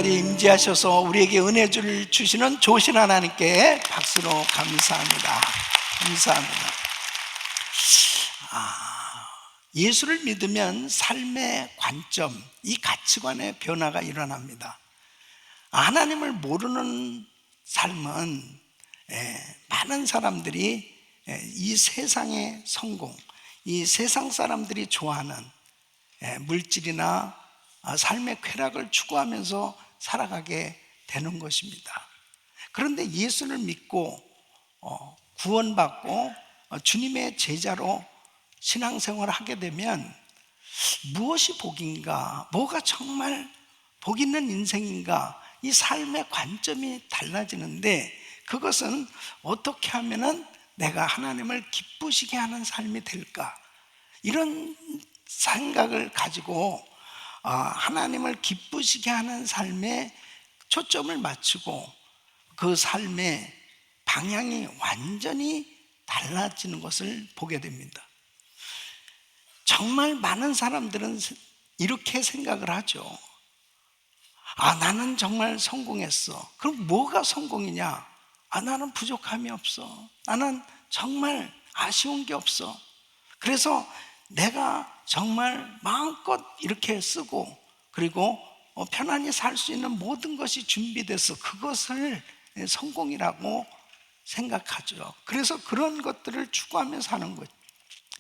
자리에 임재하셔서 우리에게 은혜를 주시는 좋으신 하나님께 박수로 감사합니다. 감사합니다. 예수를 믿으면 삶의 관점, 이 가치관의 변화가 일어납니다. 하나님을 모르는 삶은 많은 사람들이 이 세상의 성공, 이 세상 사람들이 좋아하는 물질이나 삶의 쾌락을 추구하면서 살아가게 되는 것입니다. 그런데 예수를 믿고 구원받고 주님의 제자로 신앙생활을 하게 되면 무엇이 복인가, 뭐가 정말 복 있는 인생인가, 이 삶의 관점이 달라지는데, 그것은 어떻게 하면은 내가 하나님을 기쁘시게 하는 삶이 될까, 이런 생각을 가지고 하나님을 기쁘시게 하는 삶에 초점을 맞추고 그 삶의 방향이 완전히 달라지는 것을 보게 됩니다. 정말 많은 사람들은 이렇게 생각을 하죠. 나는 정말 성공했어. 그럼 뭐가 성공이냐? 나는 부족함이 없어. 나는 정말 아쉬운 게 없어. 그래서 내가 정말 마음껏 이렇게 쓰고, 그리고 편안히 살 수 있는 모든 것이 준비돼서 그것을 성공이라고 생각하죠. 그래서 그런 것들을 추구하며 사는 거죠.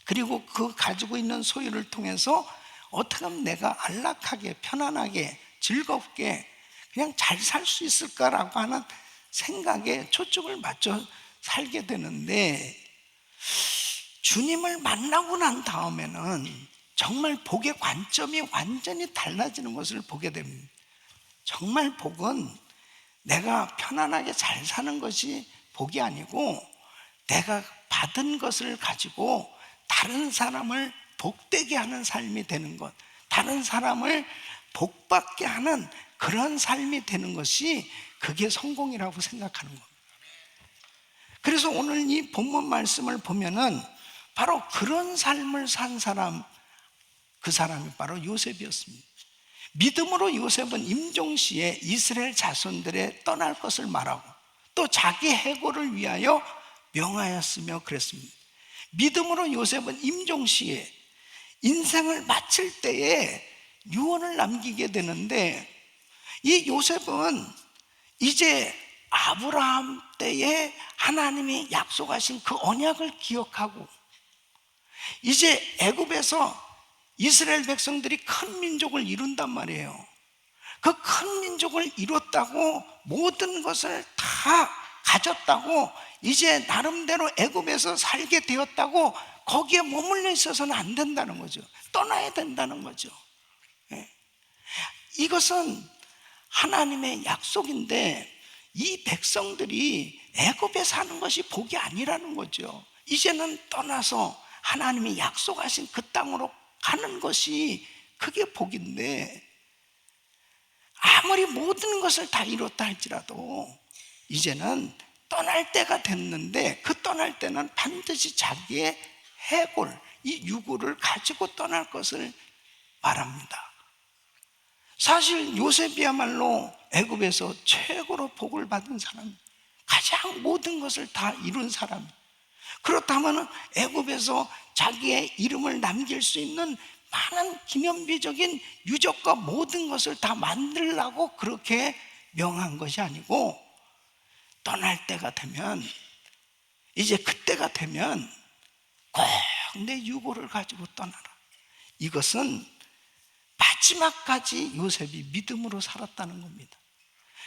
그리고 그 가지고 있는 소유를 통해서 어떻게 하면 내가 안락하게, 편안하게, 즐겁게 그냥 잘 살 수 있을까라고 하는 생각에 초점을 맞춰 살게 되는데, 주님을 만나고 난 다음에는 정말 복의 관점이 완전히 달라지는 것을 보게 됩니다. 정말 복은 내가 편안하게 잘 사는 것이 복이 아니고, 내가 받은 것을 가지고 다른 사람을 복되게 하는 삶이 되는 것, 다른 사람을 복받게 하는 그런 삶이 되는 것이, 그게 성공이라고 생각하는 겁니다. 그래서 오늘 이 본문 말씀을 보면은 바로 그런 삶을 산 사람, 그 사람이 바로 요셉이었습니다. 믿음으로 요셉은 임종시에 이스라엘 자손들의 떠날 것을 말하고 또 자기 해고를 위하여 명하였으며 그랬습니다. 믿음으로 요셉은 임종시에 인생을 마칠 때에 유언을 남기게 되는데, 이 요셉은 이제 아브라함 때에 하나님이 약속하신 그 언약을 기억하고, 이제 애굽에서 이스라엘 백성들이 큰 민족을 이룬단 말이에요. 그 큰 민족을 이뤘다고, 모든 것을 다 가졌다고, 이제 나름대로 애굽에서 살게 되었다고 거기에 머물러 있어서는 안 된다는 거죠. 떠나야 된다는 거죠. 이것은 하나님의 약속인데, 이 백성들이 애굽에 사는 것이 복이 아니라는 거죠. 이제는 떠나서 하나님이 약속하신 그 땅으로 가는 것이 그게 복인데, 아무리 모든 것을 다 이뤘다 할지라도 이제는 떠날 때가 됐는데, 그 떠날 때는 반드시 자기의 해골, 이 유고를 가지고 떠날 것을 말합니다. 사실 요셉이야말로 애굽에서 최고로 복을 받은 사람, 가장 모든 것을 다 이룬 사람. 그렇다면 애굽에서 자기의 이름을 남길 수 있는 많은 기념비적인 유적과 모든 것을 다 만들라고 그렇게 명한 것이 아니고, 떠날 때가 되면, 이제 그때가 되면 꼭 내 유고를 가지고 떠나라. 이것은 마지막까지 요셉이 믿음으로 살았다는 겁니다.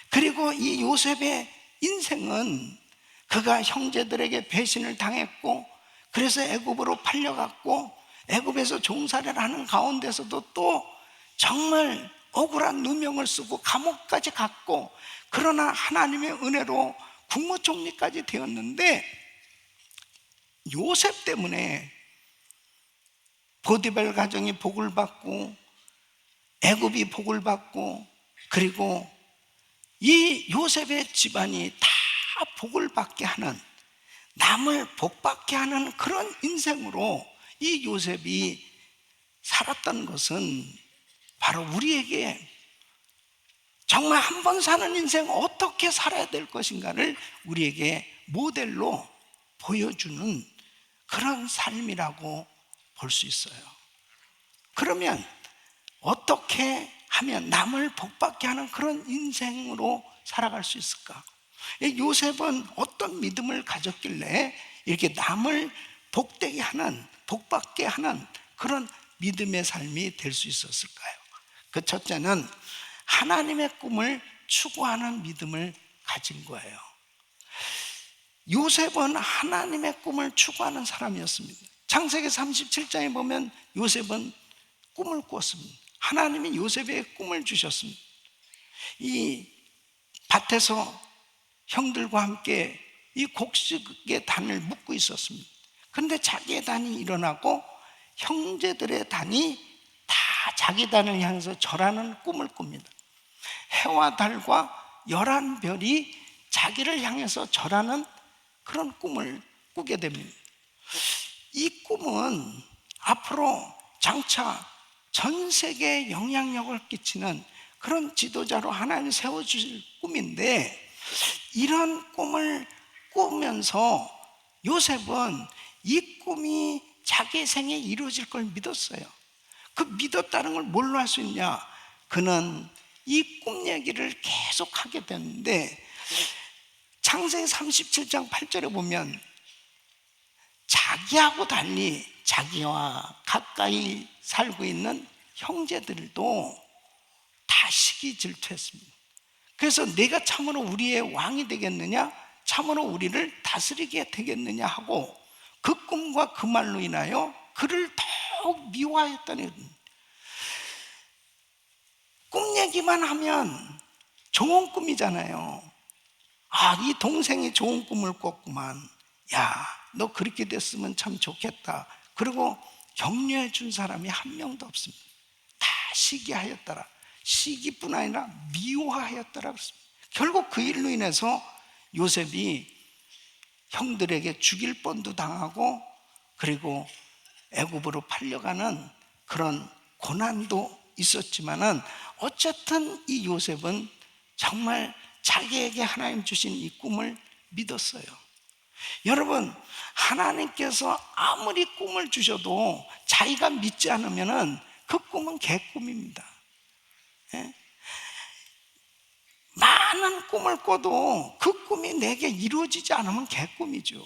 그리고 이 요셉의 인생은, 그가 형제들에게 배신을 당했고, 그래서 애굽으로 팔려갔고, 애굽에서 종살이를 하는 가운데서도 또 정말 억울한 누명을 쓰고 감옥까지 갔고, 그러나 하나님의 은혜로 국무총리까지 되었는데, 요셉 때문에 보디발 가정이 복을 받고 애굽이 복을 받고, 그리고 이 요셉의 집안이 다 복을 받게 하는, 남을 복받게 하는 그런 인생으로 이 요셉이 살았던 것은 바로 우리에게 정말 한 번 사는 인생 어떻게 살아야 될 것인가를 우리에게 모델로 보여주는 그런 삶이라고 볼 수 있어요. 그러면 어떻게 하면 남을 복받게 하는 그런 인생으로 살아갈 수 있을까? 요셉은 어떤 믿음을 가졌길래 이렇게 남을 복되게 하는, 복받게 하는 그런 믿음의 삶이 될 수 있었을까요? 그 첫째는 하나님의 꿈을 추구하는 믿음을 가진 거예요. 요셉은 하나님의 꿈을 추구하는 사람이었습니다. 창세기 37장에 보면 요셉은 꿈을 꾸었습니다. 하나님이 요셉에게 꿈을 주셨습니다. 이 밭에서 형들과 함께 이 곡식의 단을 묶고 있었습니다. 그런데 자기의 단이 일어나고 형제들의 단이 다 자기 단을 향해서 절하는 꿈을 꿉니다. 해와 달과 11별이 자기를 향해서 절하는 그런 꿈을 꾸게 됩니다. 이 꿈은 앞으로 장차 전 세계에 영향력을 끼치는 그런 지도자로 하나님이 세워주실 꿈인데, 이런 꿈을 꾸면서 요셉은 이 꿈이 자기 생에 이루어질 걸 믿었어요. 그 믿었다는 걸 뭘로 할 수 있냐? 그는 이 꿈 얘기를 계속 하게 됐는데, 창세기 37장 8절에 보면 자기하고 달리 자기와 가까이 살고 있는 형제들도 다 시기 질투했습니다. 그래서 내가 참으로 우리의 왕이 되겠느냐, 참으로 우리를 다스리게 되겠느냐 하고 그 꿈과 그 말로 인하여 그를 더욱 미워하였다는 겁니다. 꿈 얘기만 하면 좋은 꿈이잖아요. 이 동생이 좋은 꿈을 꿨구만. 야, 너 그렇게 됐으면 참 좋겠다. 그리고 격려해 준 사람이 한 명도 없습니다. 다 시기하였더라. 시기뿐 아니라 미워하였더라 그랬습니다. 결국 그 일로 인해서 요셉이 형들에게 죽일 뻔도 당하고, 그리고 애굽으로 팔려가는 그런 고난도 있었지만은, 어쨌든 이 요셉은 정말 자기에게 하나님 주신 이 꿈을 믿었어요. 여러분, 하나님께서 아무리 꿈을 주셔도 자기가 믿지 않으면은 그 꿈은 개꿈입니다. 예? 많은 꿈을 꿔도 그 꿈이 내게 이루어지지 않으면 개꿈이죠.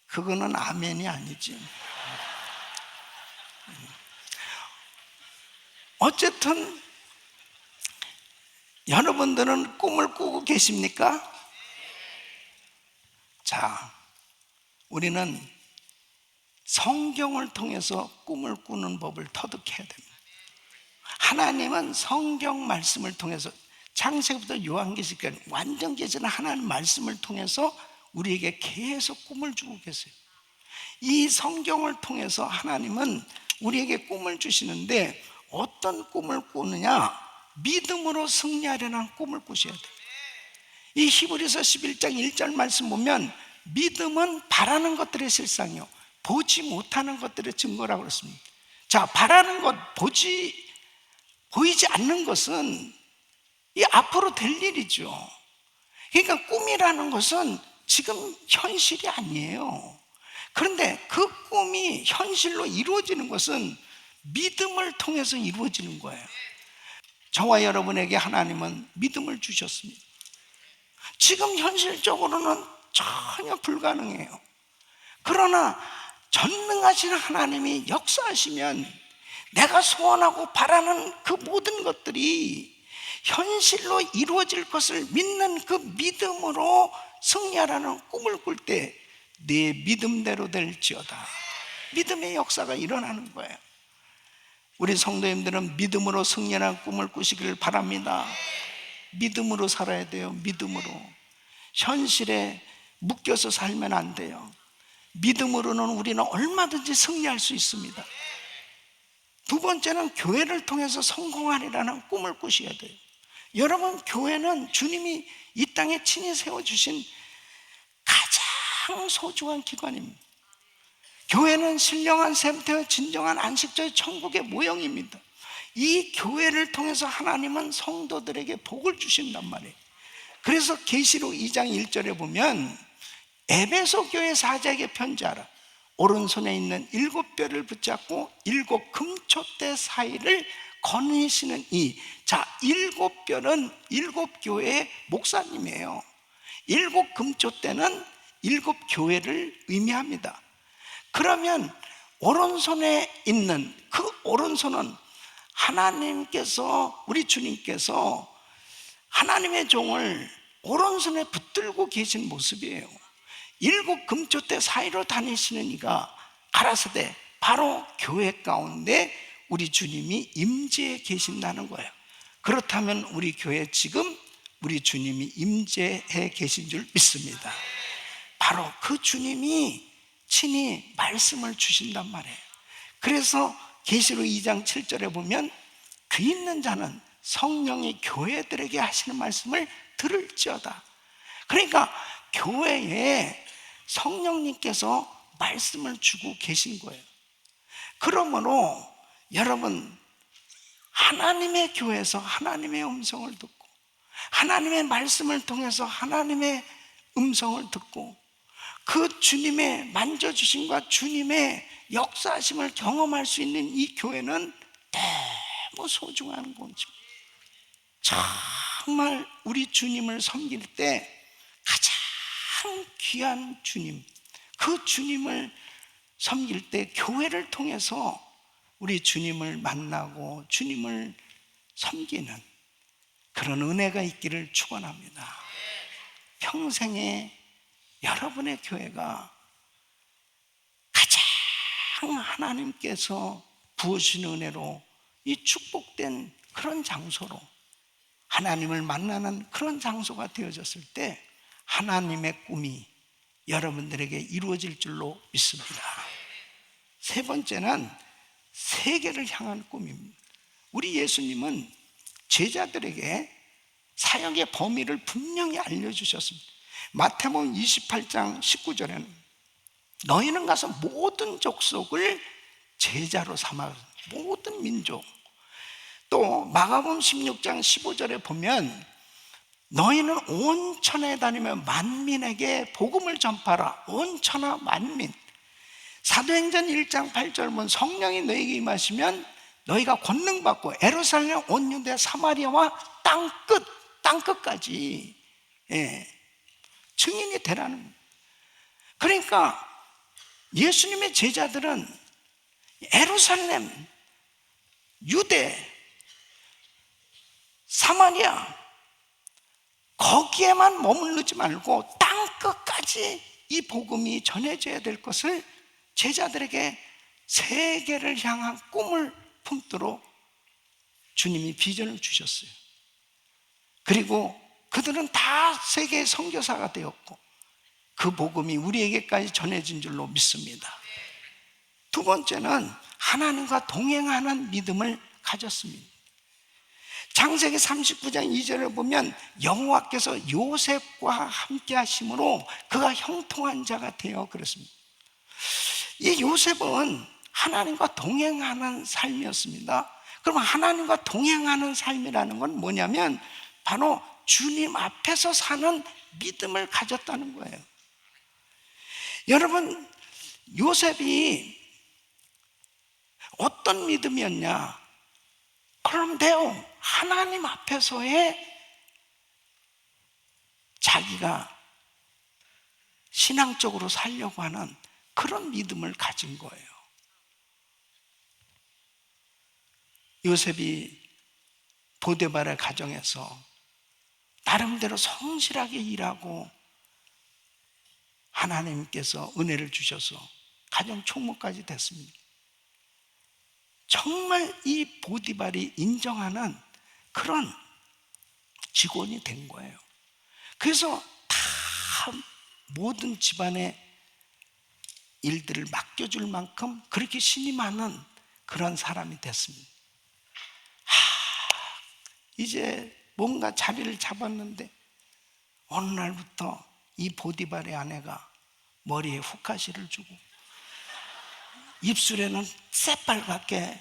그거는 아멘이 아니지. 어쨌든 여러분들은 꿈을 꾸고 계십니까? 자, 우리는 성경을 통해서 꿈을 꾸는 법을 터득해야 됩니다. 하나님은 성경 말씀을 통해서 창세기부터 요한계시까지 완전 계시는 하나님 말씀을 통해서 우리에게 계속 꿈을 주고 계세요. 이 성경을 통해서 하나님은 우리에게 꿈을 주시는데, 어떤 꿈을 꾸느냐? 믿음으로 승리하려는 꿈을 꾸셔야 돼요. 이 히브리서 11장 1절 말씀 보면 믿음은 바라는 것들의 실상이요 보지 못하는 것들의 증거라고 그랬습니다. 자, 바라는 것, 보이지 않는 것은 이 앞으로 될 일이죠. 그러니까 꿈이라는 것은 지금 현실이 아니에요. 그런데 그 꿈이 현실로 이루어지는 것은 믿음을 통해서 이루어지는 거예요. 저와 여러분에게 하나님은 믿음을 주셨습니다. 지금 현실적으로는 전혀 불가능해요. 그러나 전능하신 하나님이 역사하시면 내가 소원하고 바라는 그 모든 것들이 현실로 이루어질 것을 믿는 그 믿음으로 승리하라는 꿈을 꿀 때 내 믿음대로 될지어다. 믿음의 역사가 일어나는 거예요. 우리 성도님들은 믿음으로 승리하는 꿈을 꾸시기를 바랍니다. 믿음으로 살아야 돼요. 믿음으로. 현실에 묶여서 살면 안 돼요. 믿음으로는 우리는 얼마든지 승리할 수 있습니다. 두 번째는 교회를 통해서 성공하리라는 꿈을 꾸셔야 돼요. 여러분, 교회는 주님이 이 땅에 친히 세워주신 가장 소중한 기관입니다. 교회는 신령한 셈터의 진정한 안식처의 천국의 모형입니다. 이 교회를 통해서 하나님은 성도들에게 복을 주신단 말이에요. 그래서 계시록 2장 1절에 보면 에베소 교회 사자에게 편지하라. 오른손에 있는 7뼈를 붙잡고 7 금촛대 사이를 거느시는 이. 자, 7뼈는 7교회의 목사님이에요. 7 금촛대는 7교회를 의미합니다. 그러면 오른손에 있는 그 오른손은 하나님께서, 우리 주님께서 하나님의 종을 오른손에 붙들고 계신 모습이에요. 7 금촛대 사이로 다니시는 이가 가라사대 바로 교회 가운데 우리 주님이 임재해 계신다는 거예요. 그렇다면 우리 교회 지금 우리 주님이 임재해 계신 줄 믿습니다. 바로 그 주님이 친히 말씀을 주신단 말이에요. 그래서 계시록 2장 7절에 보면 귀 있는 자는 성령이 교회들에게 하시는 말씀을 들을지어다. 그러니까 교회에 성령님께서 말씀을 주고 계신 거예요. 그러므로 여러분, 하나님의 교회에서 하나님의 음성을 듣고 하나님의 말씀을 통해서 하나님의 음성을 듣고 그 주님의 만져주심과 주님의 역사하심을 경험할 수 있는 이 교회는 너무 소중한 것입니다. 정말 우리 주님을 섬길 때 가장 귀한 주님, 그 주님을 섬길 때 교회를 통해서 우리 주님을 만나고 주님을 섬기는 그런 은혜가 있기를 축원합니다. 평생에 여러분의 교회가 가장 하나님께서 부어주신 은혜로 이 축복된 그런 장소로 하나님을 만나는 그런 장소가 되어졌을 때 하나님의 꿈이 여러분들에게 이루어질 줄로 믿습니다. 세 번째는 세계를 향한 꿈입니다. 우리 예수님은 제자들에게 사역의 범위를 분명히 알려주셨습니다. 마태복음 28장 19절에는 너희는 가서 모든 족속을 제자로 삼아, 모든 민족. 또 마가복음 16장 15절에 보면 너희는 온 천하에 다니며 만민에게 복음을 전파하라. 온 천하 만민. 사도행전 1장 8절 보면 성령이 너희에게 임하시면 너희가 권능 받고 예루살렘 온 유대 사마리아와 땅끝까지 증인이 되라는 거예요. 그러니까 예수님의 제자들은 예루살렘, 유대, 사마리아 거기에만 머무르지 말고 땅끝까지 이 복음이 전해져야 될 것을 제자들에게 세계를 향한 꿈을 품도록 주님이 비전을 주셨어요. 그리고 그들은 다 세계의 선교사가 되었고 그 복음이 우리에게까지 전해진 줄로 믿습니다. 두 번째는 하나님과 동행하는 믿음을 가졌습니다. 창세기 39장 2절을 보면 여호와께서 요셉과 함께 하심으로 그가 형통한 자가 되어 그랬습니다. 이 요셉은 하나님과 동행하는 삶이었습니다. 그럼 하나님과 동행하는 삶이라는 건 뭐냐면 바로 주님 앞에서 사는 믿음을 가졌다는 거예요. 여러분, 요셉이 어떤 믿음이었냐? 그런데요, 하나님 앞에서의 자기가 신앙적으로 살려고 하는 그런 믿음을 가진 거예요. 요셉이 보디발의 가정에서 나름대로 성실하게 일하고 하나님께서 은혜를 주셔서 가정 총무까지 됐습니다. 정말 이 보디발이 인정하는 그런 직원이 된 거예요. 그래서 다 모든 집안의 일들을 맡겨줄 만큼 그렇게 신이 많은 그런 사람이 됐습니다. 이제 뭔가 자리를 잡았는데 어느 날부터 이 보디발의 아내가 머리에 후카시를 주고 입술에는 새빨갛게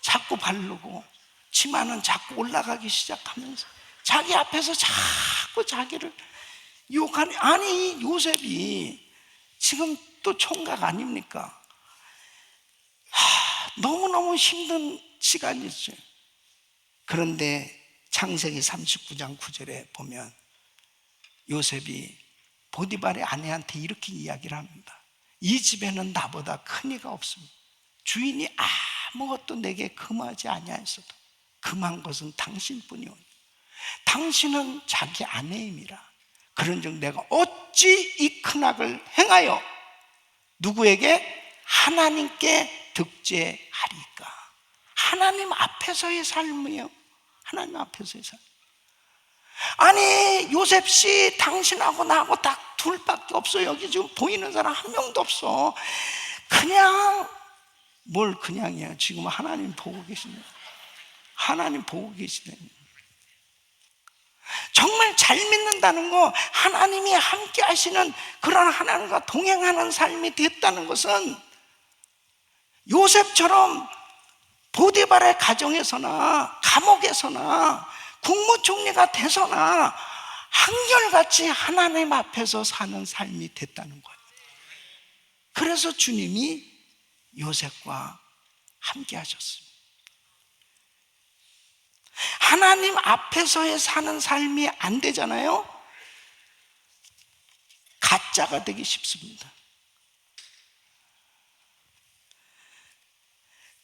자꾸 바르고 치마는 자꾸 올라가기 시작하면서 자기 앞에서 자꾸 자기를 유혹하니, 아니 요셉이 지금 또 총각 아닙니까? 너무너무 힘든 시간이었어요. 그런데 창세기 39장 9절에 보면 요셉이 보디발의 아내한테 이렇게 이야기를 합니다. 이 집에는 나보다 큰 이가 없습니다. 주인이 아무것도 내게 금하지 아니하였어도 금한 것은 당신뿐이오니 당신은 자기 아내임이라. 그런즉 내가 어찌 이 큰 악을 행하여 누구에게? 하나님께 득죄하리까. 하나님 앞에서의 삶이에요. 하나님 앞에서의 삶. 아니 요셉씨, 당신하고 나하고 딱 둘밖에 없어. 여기 지금 보이는 사람 한 명도 없어. 그냥, 뭘 그냥이야. 지금 하나님 보고 계시네. 하나님 보고 계시네. 정말 잘 믿는다는 거, 하나님이 함께 하시는 그런 하나님과 동행하는 삶이 됐다는 것은 요셉처럼 보디발의 가정에서나 감옥에서나 국무총리가 돼서나 한결같이 하나님 앞에서 사는 삶이 됐다는 거예요. 그래서 주님이 요셉과 함께 하셨습니다. 하나님 앞에서의 사는 삶이 안 되잖아요. 가짜가 되기 쉽습니다.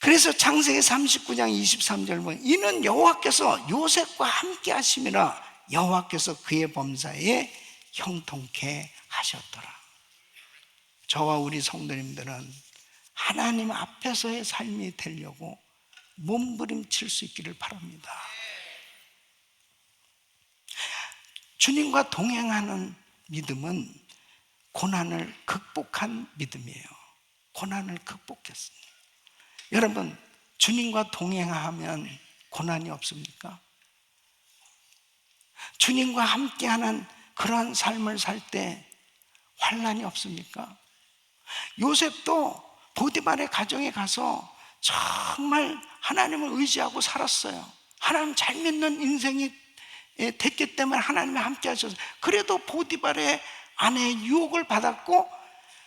그래서 창세기 39장 23절 보면 이는 여호와께서 요셉과 함께 하심이라 여호와께서 그의 범사에 형통케 하셨더라. 저와 우리 성도님들은 하나님 앞에서의 삶이 되려고 몸부림칠 수 있기를 바랍니다. 주님과 동행하는 믿음은 고난을 극복한 믿음이에요. 고난을 극복했습니다. 여러분, 주님과 동행하면 고난이 없습니까? 주님과 함께하는 그러한 삶을 살 때 환난이 없습니까? 요셉도 보디발의 가정에 가서 정말 하나님을 의지하고 살았어요. 하나님 잘 믿는 인생이 됐기 때문에 하나님이 함께 하셔서, 그래도 보디발의 아내의 유혹을 받았고,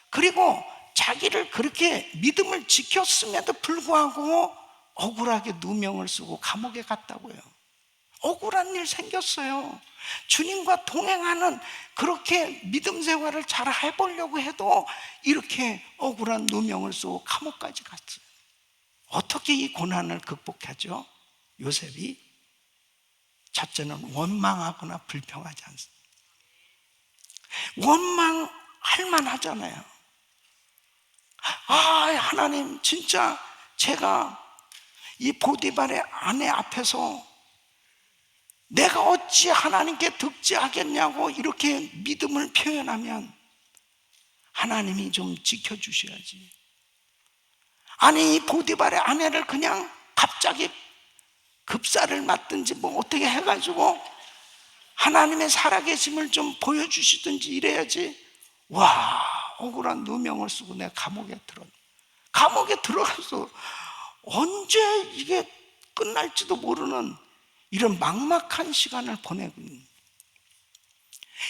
그리고 자기를 그렇게 믿음을 지켰음에도 불구하고 억울하게 누명을 쓰고 감옥에 갔다고요. 억울한 일 생겼어요. 주님과 동행하는 그렇게 믿음 생활을 잘 해보려고 해도 이렇게 억울한 누명을 쓰고 감옥까지 갔어요. 어떻게 이 고난을 극복하죠? 요셉이 첫째는 원망하거나 불평하지 않습니다. 원망할 만하잖아요. 하나님, 진짜 제가 이 보디발의 아내 앞에서 내가 어찌 하나님께 득죄하겠냐고 이렇게 믿음을 표현하면 하나님이 좀 지켜주셔야지. 아니, 이 보디발의 아내를 그냥 갑자기 급사를 맞든지 뭐 어떻게 해가지고 하나님의 살아계심을 좀 보여주시든지 이래야지. 와, 억울한 누명을 쓰고 내가 감옥에 들어가서 언제 이게 끝날지도 모르는 이런 막막한 시간을 보내고 있는,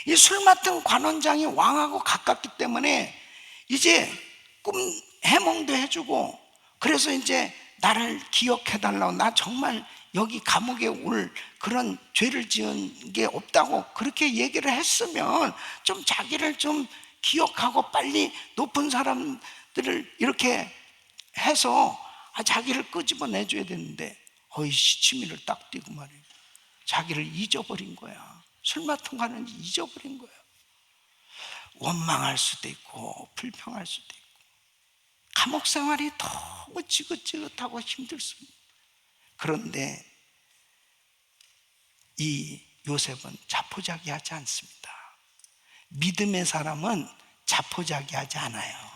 이 술 맡은 관원장이 왕하고 가깝기 때문에 이제 꿈 해몽도 해주고, 그래서 이제 나를 기억해달라고, 나 정말 여기 감옥에 올 그런 죄를 지은 게 없다고 그렇게 얘기를 했으면 좀 자기를 좀 기억하고 빨리 높은 사람들을 이렇게 해서 자기를 끄집어내줘야 되는데 시치미를 딱 띄고 말이에요. 자기를 잊어버린 거야. 술 맡은 관원이 잊어버린 거야. 원망할 수도 있고 불평할 수도 있고, 감옥 생활이 너무 지긋지긋하고 힘들습니다. 그런데 이 요셉은 자포자기하지 않습니다. 믿음의 사람은 자포자기하지 않아요.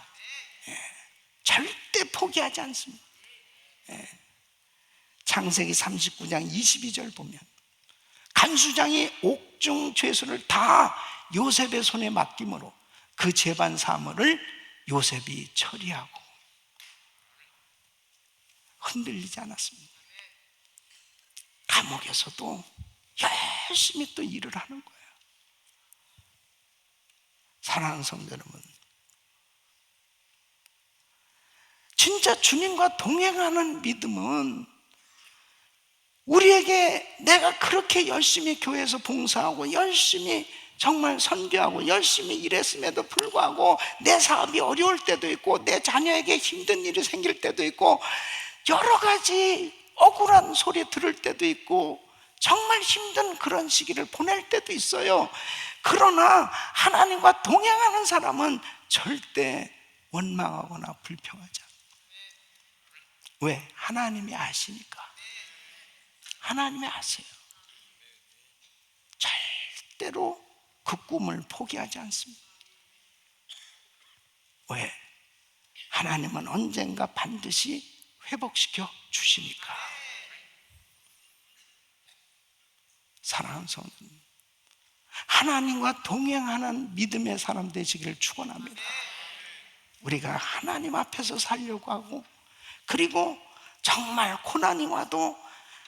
절대 포기하지 않습니다. 창세기 39장 22절 보면 간수장이 옥중 죄수를 다 요셉의 손에 맡김으로 그 재반 사물을 요셉이 처리하고 흔들리지 않았습니다. 감옥에서도 열심히 또 일을 하는 거예요. 사랑하는 성도 여러분, 진짜 주님과 동행하는 믿음은 우리에게 내가 그렇게 열심히 교회에서 봉사하고 열심히 정말 선교하고 열심히 일했음에도 불구하고 내 사업이 어려울 때도 있고 내 자녀에게 힘든 일이 생길 때도 있고 여러 가지 억울한 소리 들을 때도 있고 정말 힘든 그런 시기를 보낼 때도 있어요. 그러나 하나님과 동행하는 사람은 절대 원망하거나 불평하지 않아요. 왜? 하나님이 아시니까. 하나님이 아세요. 절대로 그 꿈을 포기하지 않습니다. 왜? 하나님은 언젠가 반드시 회복시켜 주시니까. 사랑하는 성도님, 하나님과 동행하는 믿음의 사람 되시기를 축원합니다. 우리가 하나님 앞에서 살려고 하고, 그리고 정말 고난이 와도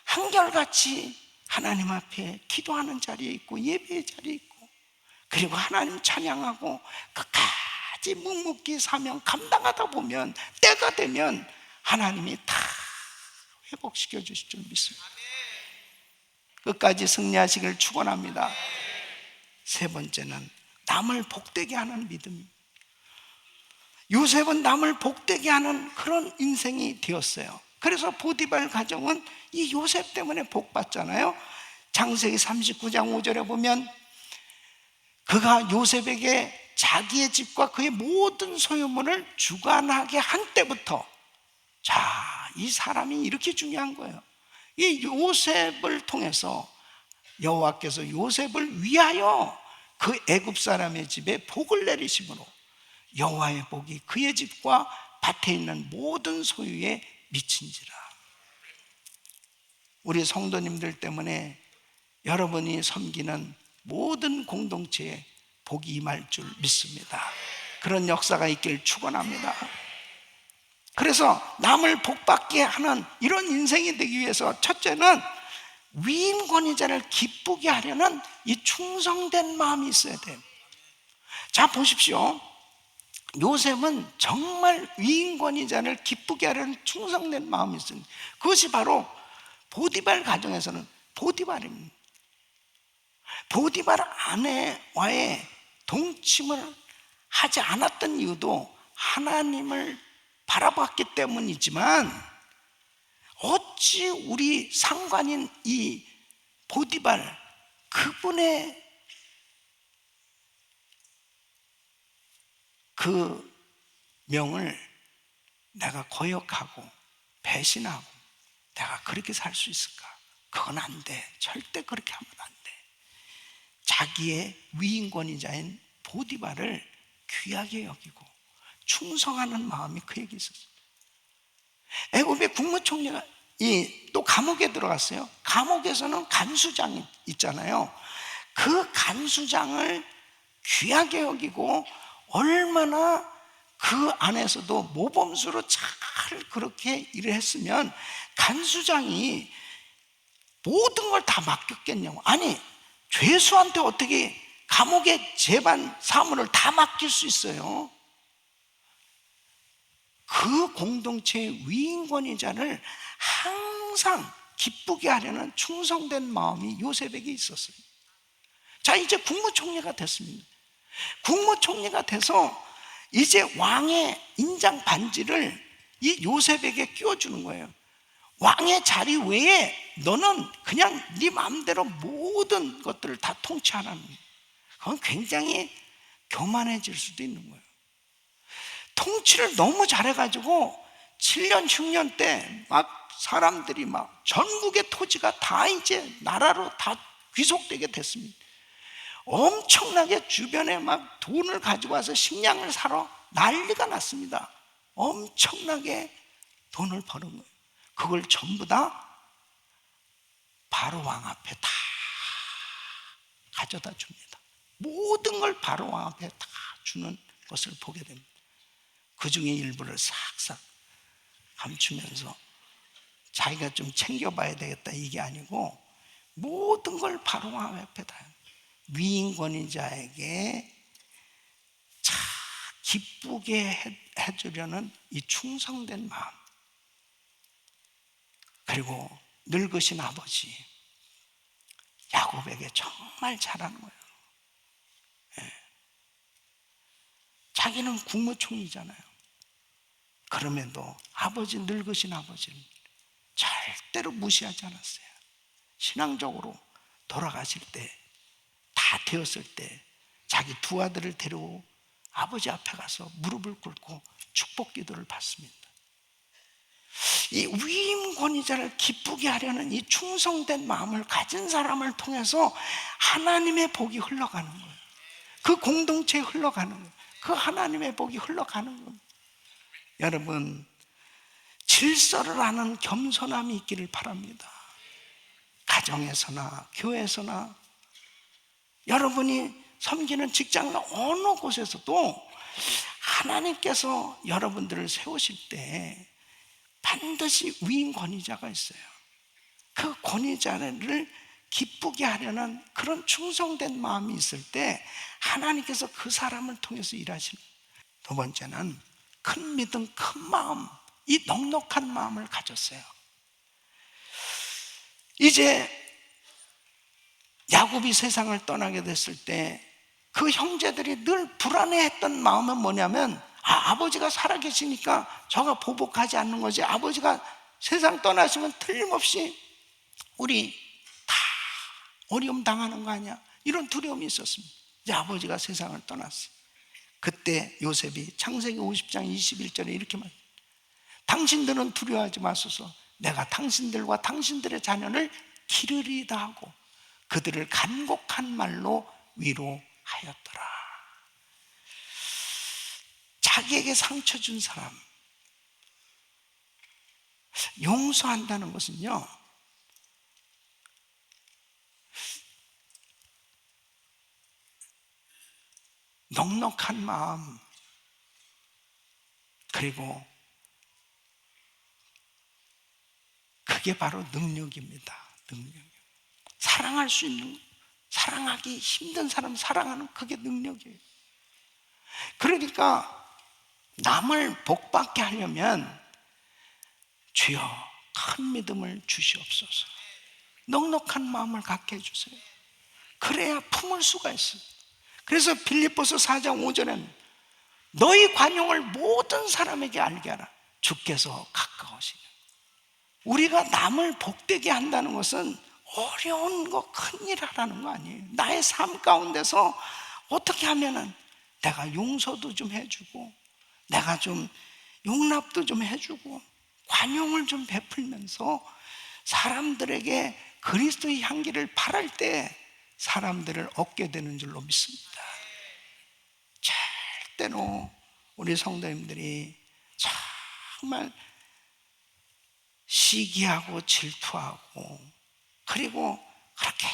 한결같이 하나님 앞에 기도하는 자리에 있고 예배의 자리에 있고, 그리고 하나님 찬양하고 끝까지 묵묵히 사명 감당하다 보면 때가 되면 하나님이 다 회복시켜 주실 줄 믿습니다. 끝까지 승리하시기를 축원합니다. 세 번째는 남을 복되게 하는 믿음. 요셉은 남을 복되게 하는 그런 인생이 되었어요. 그래서 보디발 가정은 이 요셉 때문에 복 받잖아요. 창세기 39장 5절에 보면 그가 요셉에게 자기의 집과 그의 모든 소유물을 주관하게 한 때부터, 자, 이 사람이 이렇게 중요한 거예요. 이 요셉을 통해서 여호와께서 요셉을 위하여 그 애굽 사람의 집에 복을 내리심으로 여호와의 복이 그의 집과 밭에 있는 모든 소유에 미친지라. 우리 성도님들 때문에 여러분이 섬기는 모든 공동체에 복이 임할 줄 믿습니다. 그런 역사가 있길 축원합니다. 그래서 남을 복받게 하는 이런 인생이 되기 위해서 첫째는 위임 권위자를 기쁘게 하려는 이 충성된 마음이 있어야 돼요. 자, 보십시오. 요셉은 정말 위임 권위자를 기쁘게 하려는 충성된 마음이 있습니다. 그것이 바로 보디발 가정에서는 보디발입니다. 보디발 아내와의 동침을 하지 않았던 이유도 하나님을 바라봤기 때문이지만, 어찌 우리 상관인 이 보디발, 그분의 그 명을 내가 거역하고 배신하고 내가 그렇게 살 수 있을까? 그건 안 돼. 절대 그렇게 하면 안 돼. 자기의 위임권위자인 보디발을 귀하게 여기고 충성하는 마음이 그에게 있었어요. 애굽의 국무총리가 또 감옥에 들어갔어요. 감옥에서는 간수장이 있잖아요. 그 간수장을 귀하게 여기고 얼마나 그 안에서도 모범수로 잘 그렇게 일을 했으면 간수장이 모든 걸 다 맡겼겠냐고. 아니, 죄수한테 어떻게 감옥의 재반 사무를 다 맡길 수 있어요? 그 공동체의 위임권위자를 항상 기쁘게 하려는 충성된 마음이 요셉에게 있었어요. 자, 이제 국무총리가 됐습니다. 국무총리가 돼서 이제 왕의 인장 반지를 이 요셉에게 끼워주는 거예요. 왕의 자리 외에 너는 그냥 네 마음대로 모든 것들을 다 통치하라는 거예요. 그건 굉장히 교만해질 수도 있는 거예요. 통치를 너무 잘해가지고 7년, 6년 때 막 사람들이 막 전국의 토지가 다 이제 나라로 다 귀속되게 됐습니다. 엄청나게 주변에 막 돈을 가지고 와서 식량을 사러 난리가 났습니다. 엄청나게 돈을 버는 거예요. 그걸 전부 다 바로 왕 앞에 다 가져다 줍니다. 모든 걸 바로 왕 앞에 다 주는 것을 보게 됩니다. 그 중에 일부를 싹싹 감추면서, 자, 자기가 좀 챙겨봐야 되겠다 이게 아니고 모든 걸 바로 앞에다 위인 권위자에게 참 기쁘게 해주려는 이 충성된 마음, 그리고 늙으신 아버지 야곱에게 정말 잘하는 거예요. 자기는 국무총리잖아요. 그럼에도 아버지, 늙으신 아버지는 절대로 무시하지 않았어요. 신앙적으로 돌아가실 때, 다 되었을 때 자기 두 아들을 데리고 아버지 앞에 가서 무릎을 꿇고 축복 기도를 받습니다. 이 위임 권위자를 기쁘게 하려는 이 충성된 마음을 가진 사람을 통해서 하나님의 복이 흘러가는 거예요. 그 공동체에 흘러가는 거예요. 그 하나님의 복이 흘러가는 겁니다. 여러분, 질서를 아는 겸손함이 있기를 바랍니다. 가정에서나 교회에서나 여러분이 섬기는 직장 어느 곳에서도 하나님께서 여러분들을 세우실 때 반드시 위임 권위자가 있어요. 그 권위자를 기쁘게 하려는 그런 충성된 마음이 있을 때 하나님께서 그 사람을 통해서 일하시는 거예요. 두 번째는 큰 믿음, 큰 마음, 이 넉넉한 마음을 가졌어요. 이제 야곱이 세상을 떠나게 됐을 때 그 형제들이 늘 불안해했던 마음은 뭐냐면 아버지가 살아계시니까 저가 보복하지 않는 거지, 아버지가 세상 떠나시면 틀림없이 우리 다 어려움 당하는 거 아니야, 이런 두려움이 있었습니다. 이제 아버지가 세상을 떠났어요. 그때 요셉이 창세기 50장 21절에 이렇게 말합니다. 당신들은 두려워하지 마소서, 내가 당신들과 당신들의 자녀를 기르리다 하고 그들을 간곡한 말로 위로하였더라. 자기에게 상처 준 사람 용서한다는 것은요, 넉넉한 마음, 그리고 그게 바로 능력입니다. 능력. 사랑할 수 있는, 사랑하기 힘든 사람 사랑하는 그게 능력이에요. 그러니까 남을 복받게 하려면 주여 큰 믿음을 주시옵소서, 넉넉한 마음을 갖게 해주세요. 그래야 품을 수가 있어요. 그래서 빌립보서 4장 5절에는 너희 관용을 모든 사람에게 알게 하라, 주께서 가까우시니. 우리가 남을 복되게 한다는 것은 어려운 거, 큰일 하라는 거 아니에요. 나의 삶 가운데서 어떻게 하면은 내가 용서도 좀 해주고, 내가 좀 용납도 좀 해주고, 관용을 좀 베풀면서 사람들에게 그리스도의 향기를 바랄 때 사람들을 얻게 되는 줄로 믿습니다. 절대로 우리 성도님들이 정말 시기하고 질투하고 그리고 그렇게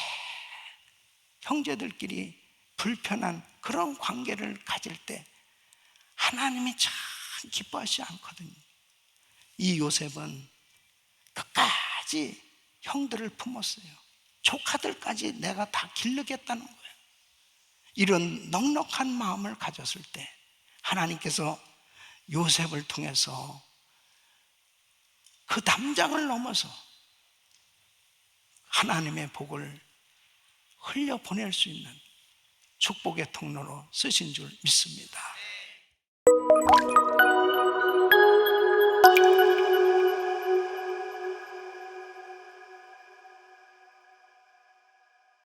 형제들끼리 불편한 그런 관계를 가질 때 하나님이 참 기뻐하시지 않거든요. 이 요셉은 끝까지 형들을 품었어요. 조카들까지 내가 다 기르겠다는 거예요. 이런 넉넉한 마음을 가졌을 때 하나님께서 요셉을 통해서 그 담장을 넘어서 하나님의 복을 흘려보낼 수 있는 축복의 통로로 쓰신 줄 믿습니다.